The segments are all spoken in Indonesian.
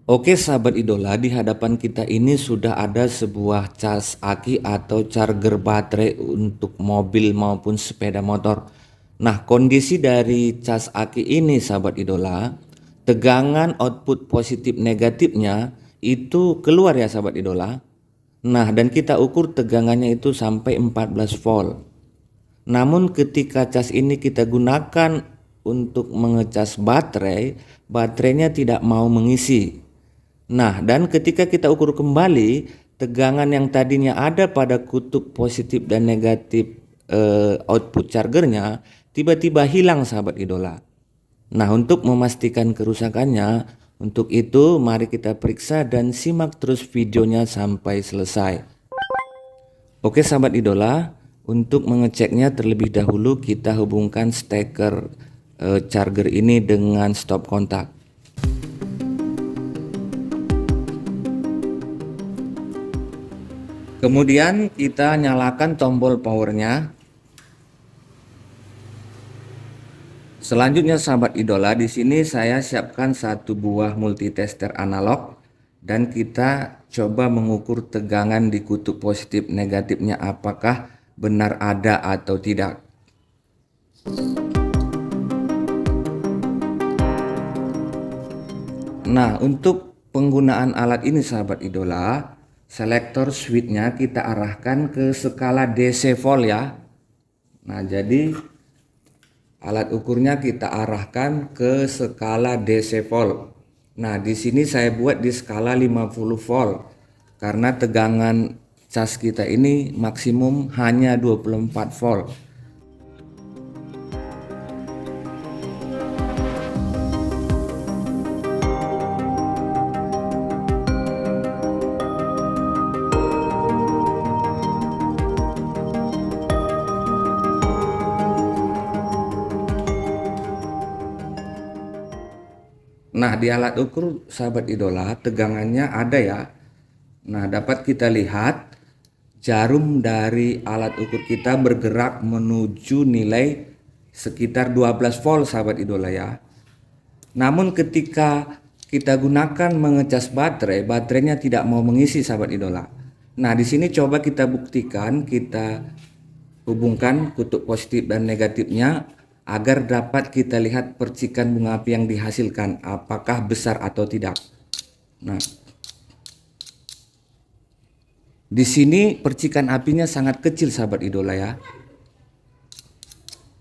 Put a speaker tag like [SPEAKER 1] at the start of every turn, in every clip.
[SPEAKER 1] Oke sahabat idola, di hadapan kita ini sudah ada sebuah cas aki atau charger baterai untuk mobil maupun sepeda motor. Nah, kondisi dari cas aki ini sahabat idola, tegangan output positif negatifnya itu keluar ya sahabat idola. Nah, dan kita ukur tegangannya itu sampai 14 volt. Namun ketika cas ini kita gunakan untuk mengecas baterai, baterainya tidak mau mengisi. Nah, dan ketika kita ukur kembali, tegangan yang tadinya ada pada kutub positif dan negatif output chargernya tiba-tiba hilang sahabat idola. Nah, untuk memastikan kerusakannya, untuk itu mari kita periksa dan simak terus videonya sampai selesai. Oke sahabat idola, untuk mengeceknya terlebih dahulu kita hubungkan steker charger ini dengan stop kontak. Kemudian kita nyalakan tombol powernya. Selanjutnya sahabat idola, di sini saya siapkan satu buah multitester analog dan kita coba mengukur tegangan di kutub positif negatifnya apakah benar ada atau tidak. Nah, untuk penggunaan alat ini sahabat idola, selektor switchnya kita arahkan ke skala DC volt ya. Nah, jadi alat ukurnya kita arahkan ke skala DC volt. Nah, di sini saya buat di skala 50 volt karena tegangan cas kita ini maksimum hanya 24 volt. Nah, di alat ukur sahabat idola tegangannya ada ya. Nah, dapat kita lihat jarum dari alat ukur kita bergerak menuju nilai sekitar 12 volt sahabat idola ya. Namun ketika kita gunakan mengecas baterai, baterainya tidak mau mengisi sahabat idola. Nah, di sini coba kita buktikan, kita hubungkan kutub positif dan negatifnya agar dapat kita lihat percikan bunga api yang dihasilkan apakah besar atau tidak. Nah, di sini percikan apinya sangat kecil sahabat idola ya.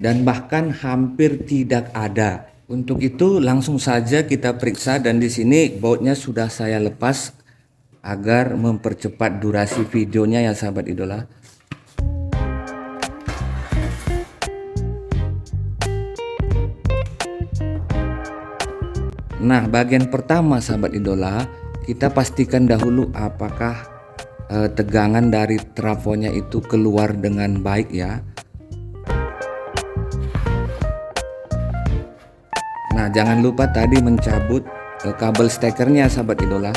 [SPEAKER 1] Dan bahkan hampir tidak ada. Untuk itu langsung saja kita periksa dan di sini bautnya sudah saya lepas agar mempercepat durasi videonya ya sahabat idola. Nah, bagian pertama sahabat idola, kita pastikan dahulu apakah tegangan dari trafonya itu keluar dengan baik ya. Nah, jangan lupa tadi mencabut kabel stekernya sahabat idola.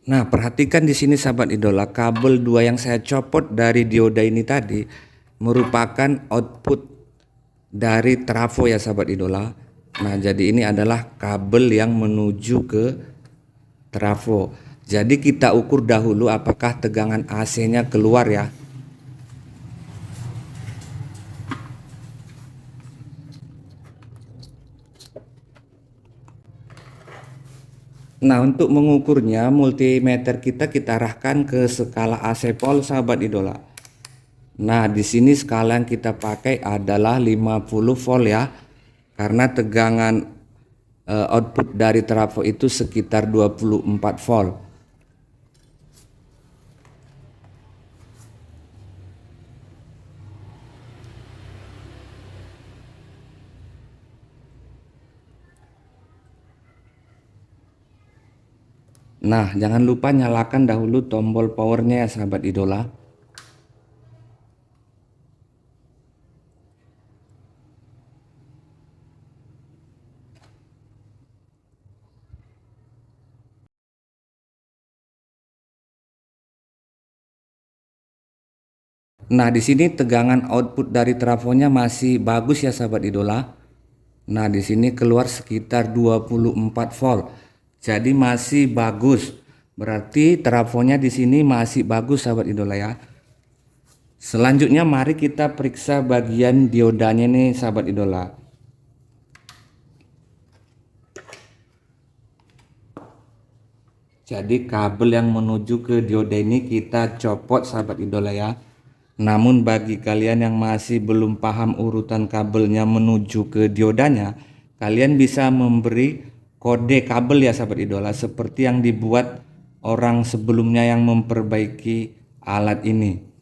[SPEAKER 1] Nah, perhatikan di sini sahabat idola, kabel 2 yang saya copot dari dioda ini tadi merupakan output dari trafo ya sahabat idola. Nah, jadi ini adalah kabel yang menuju ke trafo. Jadi kita ukur dahulu apakah tegangan AC-nya keluar ya. Nah, untuk mengukurnya multimeter kita arahkan ke skala AC volt sahabat idola. Nah, di sini skala yang kita pakai adalah 50 volt ya. Karena tegangan output dari trafo itu sekitar 24 volt. Nah, jangan lupa nyalakan dahulu tombol powernya ya sahabat idola. Nah, di sini tegangan output dari trafonya masih bagus ya sahabat idola. Nah, di sini keluar sekitar 24 volt. Jadi masih bagus. Berarti trafonya di sini masih bagus sahabat idola ya. Selanjutnya mari kita periksa bagian diodanya nih sahabat idola. Jadi kabel yang menuju ke dioda ini kita copot sahabat idola ya. Namun bagi kalian yang masih belum paham urutan kabelnya menuju ke diodanya, kalian bisa memberi kode kabel ya sahabat idola seperti yang dibuat orang sebelumnya yang memperbaiki alat ini.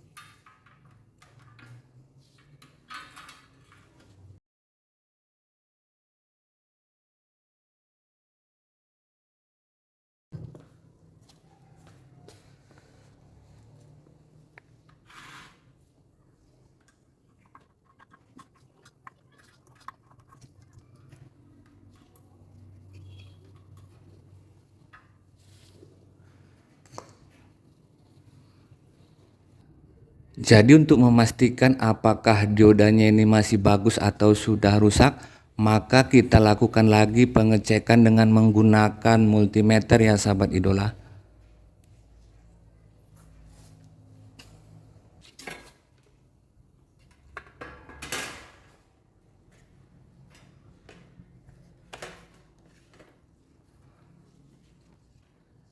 [SPEAKER 1] Jadi untuk memastikan apakah diodanya ini masih bagus atau sudah rusak, maka kita lakukan lagi pengecekan dengan menggunakan multimeter ya sahabat idola.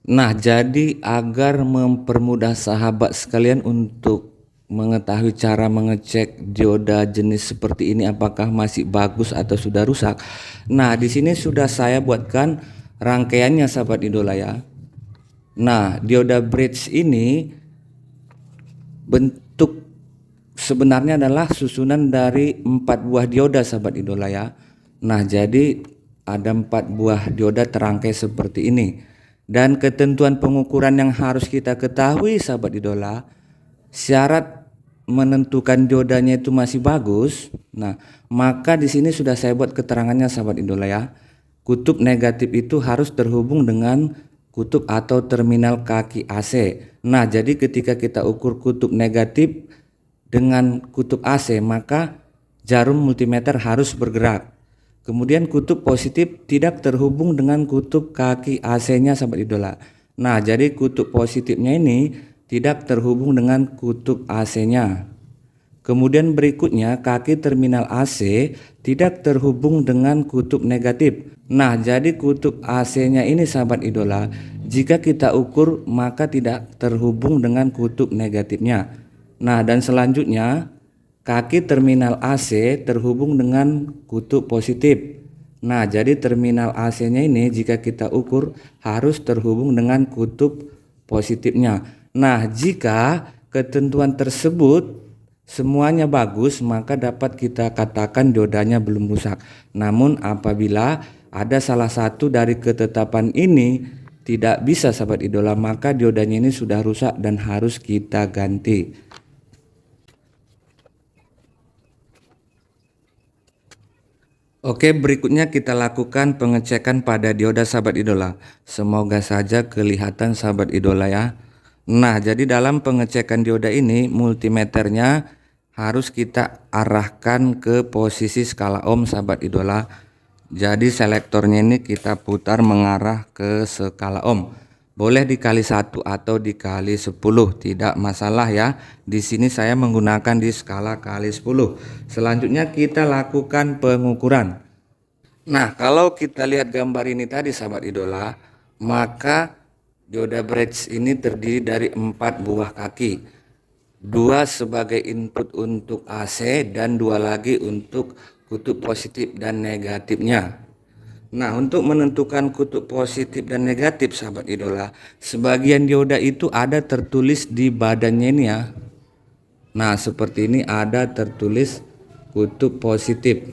[SPEAKER 1] Nah, jadi agar mempermudah sahabat sekalian untuk mengetahui cara mengecek dioda jenis seperti ini apakah masih bagus atau sudah rusak. Nah, di sini sudah saya buatkan rangkaiannya sahabat idola ya. Nah, dioda bridge ini bentuk sebenarnya adalah susunan dari 4 buah dioda sahabat idola ya. Nah, jadi ada 4 buah dioda terangkai seperti ini. Dan ketentuan pengukuran yang harus kita ketahui sahabat idola, syarat menentukan diodanya itu masih bagus. Nah, maka di sini sudah saya buat keterangannya sahabat idola ya. Kutub negatif itu harus terhubung dengan kutub atau terminal kaki AC. Nah, jadi ketika kita ukur kutub negatif dengan kutub AC, maka jarum multimeter harus bergerak. Kemudian kutub positif tidak terhubung dengan kutub kaki AC-nya sahabat idola. Nah, jadi kutub positifnya ini tidak terhubung dengan kutub AC-nya. Kemudian berikutnya kaki terminal AC tidak terhubung dengan kutub negatif. Nah, jadi kutub AC-nya ini sahabat idola, jika kita ukur maka tidak terhubung dengan kutub negatifnya. Nah, dan selanjutnya kaki terminal AC terhubung dengan kutub positif. Nah, jadi terminal AC-nya ini jika kita ukur harus terhubung dengan kutub positifnya. Nah, jika ketentuan tersebut semuanya bagus, maka dapat kita katakan diodanya belum rusak. Namun apabila ada salah satu dari ketetapan ini tidak bisa sahabat idola, maka diodanya ini sudah rusak dan harus kita ganti. Oke, berikutnya kita lakukan pengecekan pada dioda sahabat idola. Semoga saja kelihatan sahabat idola ya. Nah, jadi dalam pengecekan dioda ini multimeternya harus kita arahkan ke posisi skala ohm sahabat idola. Jadi selektornya ini kita putar mengarah ke skala ohm. Boleh dikali 1 atau dikali 10, tidak masalah ya. Di sini saya menggunakan di skala kali 10. Selanjutnya kita lakukan pengukuran. Nah, kalau kita lihat gambar ini tadi sahabat idola, maka dioda bridge ini terdiri dari 4 buah kaki. 2 sebagai input untuk AC dan 2 lagi untuk kutub positif dan negatifnya. Nah, untuk menentukan kutub positif dan negatif sahabat idola, sebagian dioda itu ada tertulis di badannya ini ya. Nah, seperti ini ada tertulis kutub positif.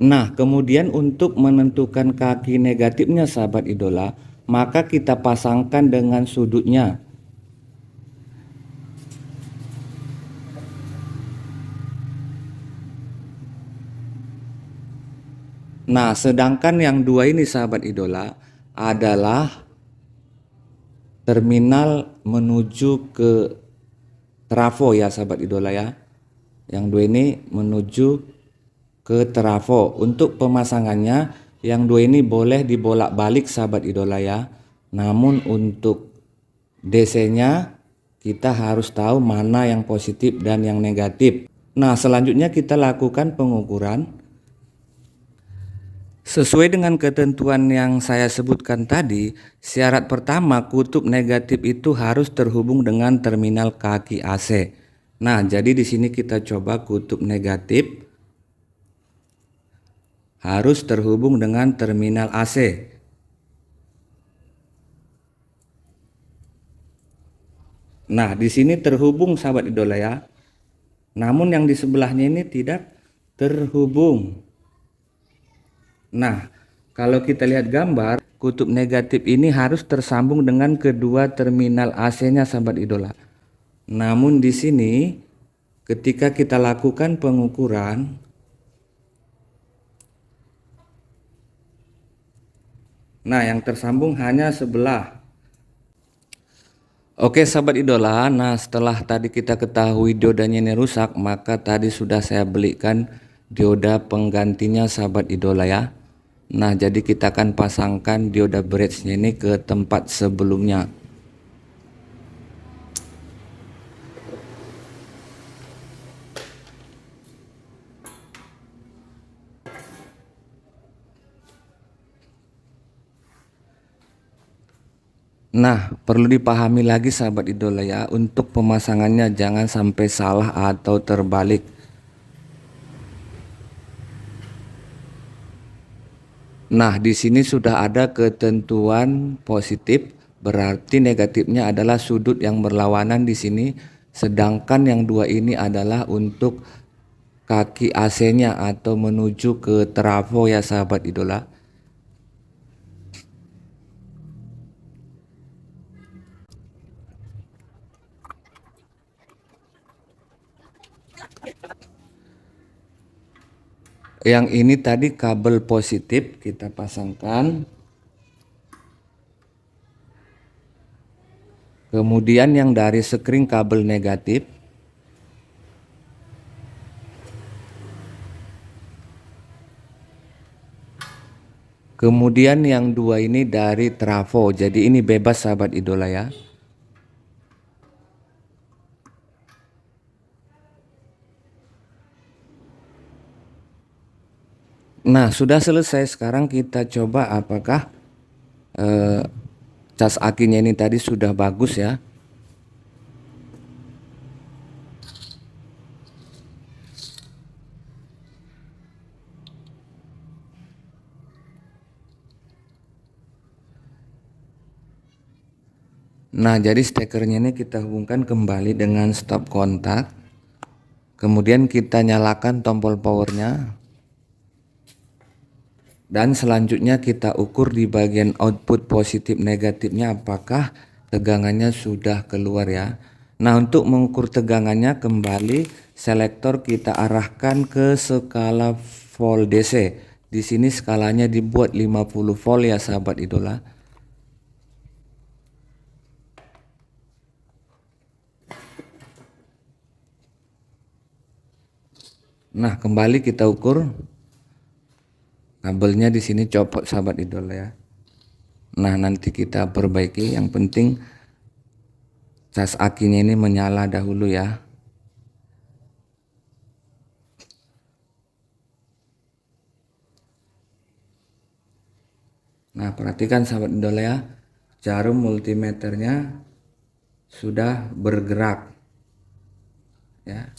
[SPEAKER 1] Nah, kemudian untuk menentukan kaki negatifnya sahabat idola, maka kita pasangkan dengan sudutnya. Nah, sedangkan yang dua ini sahabat idola adalah terminal menuju ke trafo ya sahabat idola ya. Yang dua ini menuju ke trafo. Untuk pemasangannya yang dua ini boleh dibolak-balik sahabat idola ya. Namun untuk DC-nya kita harus tahu mana yang positif dan yang negatif. Nah, selanjutnya kita lakukan pengukuran. Sesuai dengan ketentuan yang saya sebutkan tadi, syarat pertama kutub negatif itu harus terhubung dengan terminal kaki AC. Nah, jadi di sini kita coba kutub negatif harus terhubung dengan terminal AC. Nah, di sini terhubung sahabat idola ya. Namun yang di sebelahnya ini tidak terhubung. Nah, kalau kita lihat gambar, kutub negatif ini harus tersambung dengan kedua terminal AC-nya sahabat idola. Namun di sini ketika kita lakukan pengukuran, nah yang tersambung hanya sebelah. Oke sahabat idola, nah setelah tadi kita ketahui diodanya ini rusak, maka tadi sudah saya belikan dioda penggantinya sahabat idola ya. Nah, jadi kita akan pasangkan dioda bridge-nya ini ke tempat sebelumnya. Nah, perlu dipahami lagi sahabat idola ya, untuk pemasangannya jangan sampai salah atau terbalik. Nah, di sini sudah ada ketentuan positif, berarti negatifnya adalah sudut yang berlawanan di sini, sedangkan yang dua ini adalah untuk kaki AC-nya atau menuju ke trafo ya sahabat idola. Yang ini tadi kabel positif kita pasangkan. Kemudian yang dari sekring kabel negatif. Kemudian yang dua ini dari trafo. Jadi ini bebas sahabat idola ya. Nah, sudah selesai. Sekarang kita coba apakah cas akinya ini tadi sudah bagus ya. Nah, jadi stekernya ini kita hubungkan kembali dengan stop kontak. Kemudian kita nyalakan tombol powernya. Dan selanjutnya kita ukur di bagian output positif negatifnya apakah tegangannya sudah keluar ya. Nah, untuk mengukur tegangannya kembali selektor kita arahkan ke skala volt DC. Di sini skalanya dibuat 50 volt ya sahabat idola. Nah, kembali kita ukur. Kabelnya di sini copot sahabat idola ya. Nah, nanti kita perbaiki. Yang penting cas akinya ini menyala dahulu ya. Nah, perhatikan sahabat idola ya. Jarum multimeternya sudah bergerak ya.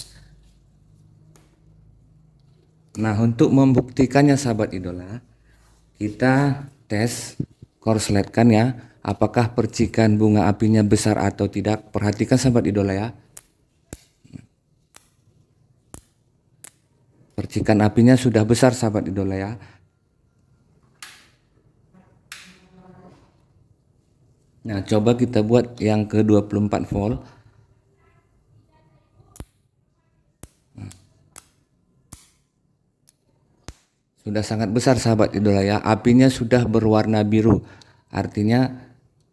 [SPEAKER 1] Nah, untuk membuktikannya sahabat idola, kita tes korsletkan ya, apakah percikan bunga apinya besar atau tidak. Perhatikan sahabat idola ya. Percikan apinya sudah besar sahabat idola ya. Nah, coba kita buat yang ke 24 volt. Sudah sangat besar sahabat idola ya. Apinya sudah berwarna biru. Artinya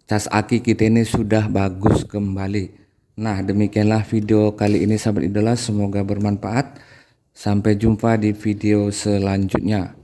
[SPEAKER 1] cas aki kita ini sudah bagus kembali. Nah, demikianlah video kali ini sahabat idola. Semoga bermanfaat. Sampai jumpa di video selanjutnya.